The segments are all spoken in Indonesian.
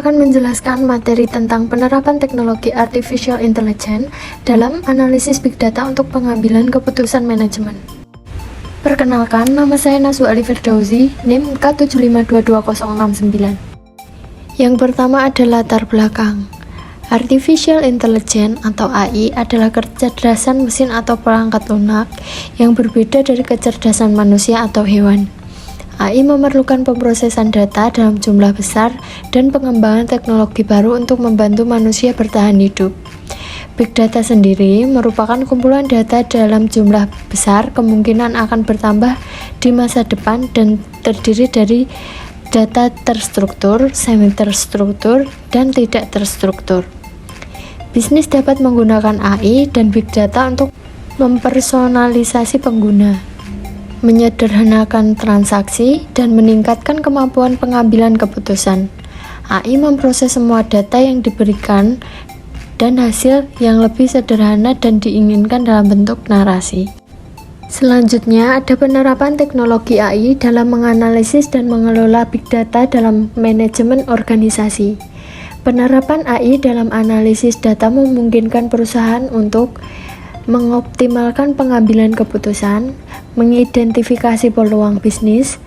akan menjelaskan materi tentang penerapan teknologi Artificial Intelligence dalam analisis Big Data untuk pengambilan keputusan manajemen. Perkenalkan, nama saya Nasu Ali Firdausi, NIM K75220069. Yang pertama adalah latar belakang. Artificial Intelligence atau AI adalah kecerdasan mesin atau perangkat lunak yang berbeda dari kecerdasan manusia atau hewan. AI memerlukan pemrosesan data dalam jumlah besar dan pengembangan teknologi baru untuk membantu manusia bertahan hidup. Big Data sendiri merupakan kumpulan data dalam jumlah besar, kemungkinan akan bertambah di masa depan dan terdiri dari data terstruktur, semi-terstruktur, dan tidak terstruktur. Bisnis dapat menggunakan AI dan Big Data untuk mempersonalisasi pengguna, menyederhanakan transaksi, dan meningkatkan kemampuan pengambilan keputusan. AI memproses semua data yang diberikan dan hasil yang lebih sederhana dan diinginkan dalam bentuk narasi. Selanjutnya ada penerapan teknologi AI dalam menganalisis dan mengelola Big Data dalam manajemen organisasi. Penerapan AI dalam analisis data memungkinkan perusahaan untuk mengoptimalkan pengambilan keputusan, mengidentifikasi peluang bisnis,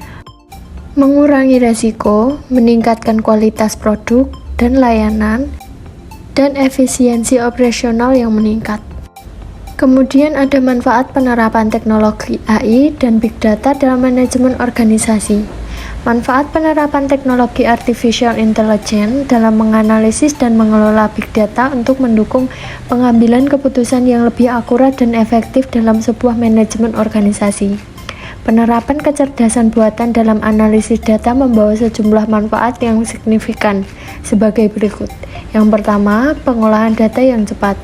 mengurangi risiko, meningkatkan kualitas produk dan layanan, dan efisiensi operasional yang meningkat. Kemudian ada manfaat penerapan teknologi AI dan Big Data dalam manajemen organisasi. Manfaat penerapan teknologi Artificial Intelligence dalam menganalisis dan mengelola Big Data untuk mendukung pengambilan keputusan yang lebih akurat dan efektif dalam sebuah manajemen organisasi. Penerapan kecerdasan buatan dalam analisis data membawa sejumlah manfaat yang signifikan sebagai berikut. Yang pertama, pengolahan data yang cepat.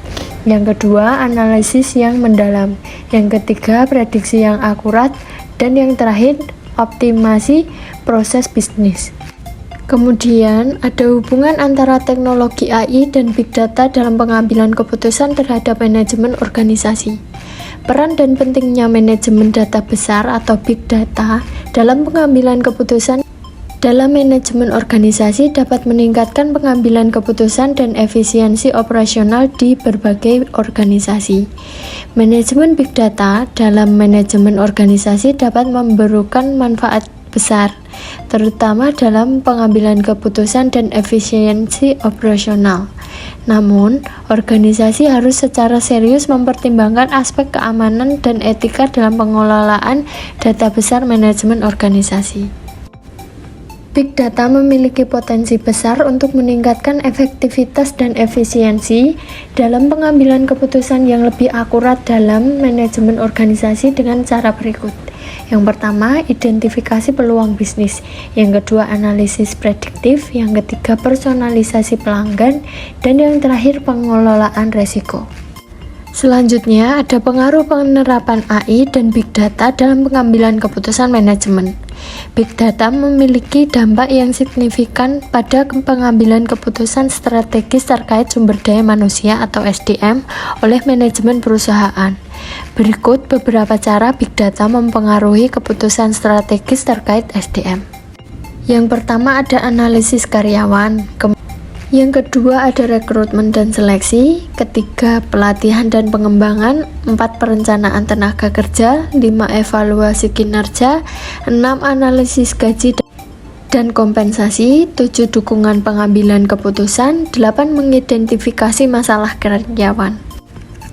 Yang kedua, analisis yang mendalam. Yang ketiga, prediksi yang akurat. Dan yang terakhir, optimasi proses bisnis. Kemudian, ada hubungan antara teknologi AI dan Big Data dalam pengambilan keputusan terhadap manajemen organisasi. Peran dan pentingnya manajemen data besar atau Big Data dalam pengambilan keputusan dalam manajemen organisasi dapat meningkatkan pengambilan keputusan dan efisiensi operasional di berbagai organisasi. Manajemen Big Data dalam manajemen organisasi dapat memberikan manfaat besar, terutama dalam pengambilan keputusan dan efisiensi operasional. Namun, organisasi harus secara serius mempertimbangkan aspek keamanan dan etika dalam pengelolaan data besar manajemen organisasi. Big Data memiliki potensi besar untuk meningkatkan efektivitas dan efisiensi dalam pengambilan keputusan yang lebih akurat dalam manajemen organisasi dengan cara berikut. Yang pertama, identifikasi peluang bisnis. Yang kedua, analisis prediktif. Yang ketiga, personalisasi pelanggan. Dan yang terakhir, pengelolaan resiko. Selanjutnya, ada pengaruh penerapan AI dan Big Data dalam pengambilan keputusan manajemen. Big Data memiliki dampak yang signifikan pada pengambilan keputusan strategis terkait sumber daya manusia atau SDM oleh manajemen perusahaan. Berikut beberapa cara Big Data mempengaruhi keputusan strategis terkait SDM. Yang pertama ada analisis karyawan. Yang kedua ada rekrutmen dan seleksi, ketiga pelatihan dan pengembangan, 4 perencanaan tenaga kerja, 5 evaluasi kinerja, 6 analisis gaji dan kompensasi, 7 dukungan pengambilan keputusan, 8 mengidentifikasi masalah karyawan.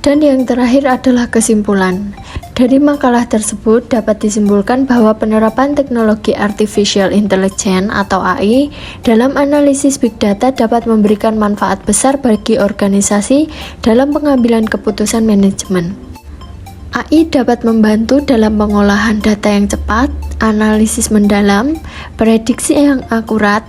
Dan yang terakhir adalah kesimpulan. Dari makalah tersebut dapat disimpulkan bahwa penerapan teknologi Artificial Intelligence atau AI dalam analisis Big Data dapat memberikan manfaat besar bagi organisasi dalam pengambilan keputusan manajemen. AI dapat membantu dalam pengolahan data yang cepat, analisis mendalam, prediksi yang akurat,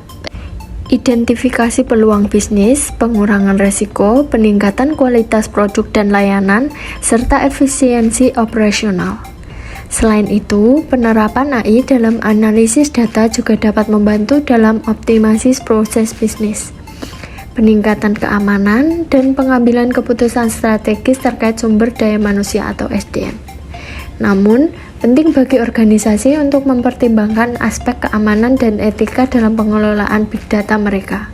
identifikasi peluang bisnis, pengurangan risiko, peningkatan kualitas produk dan layanan, serta efisiensi operasional. Selain itu, penerapan AI dalam analisis data juga dapat membantu dalam optimasi proses bisnis, peningkatan keamanan, dan pengambilan keputusan strategis terkait sumber daya manusia atau SDM. Namun, penting bagi organisasi untuk mempertimbangkan aspek keamanan dan etika dalam pengelolaan Big Data mereka.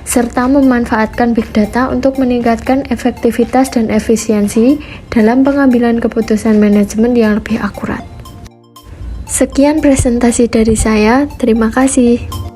serta memanfaatkan big data untuk meningkatkan efektivitas dan efisiensi dalam pengambilan keputusan manajemen yang lebih akurat. Sekian presentasi dari saya, terima kasih.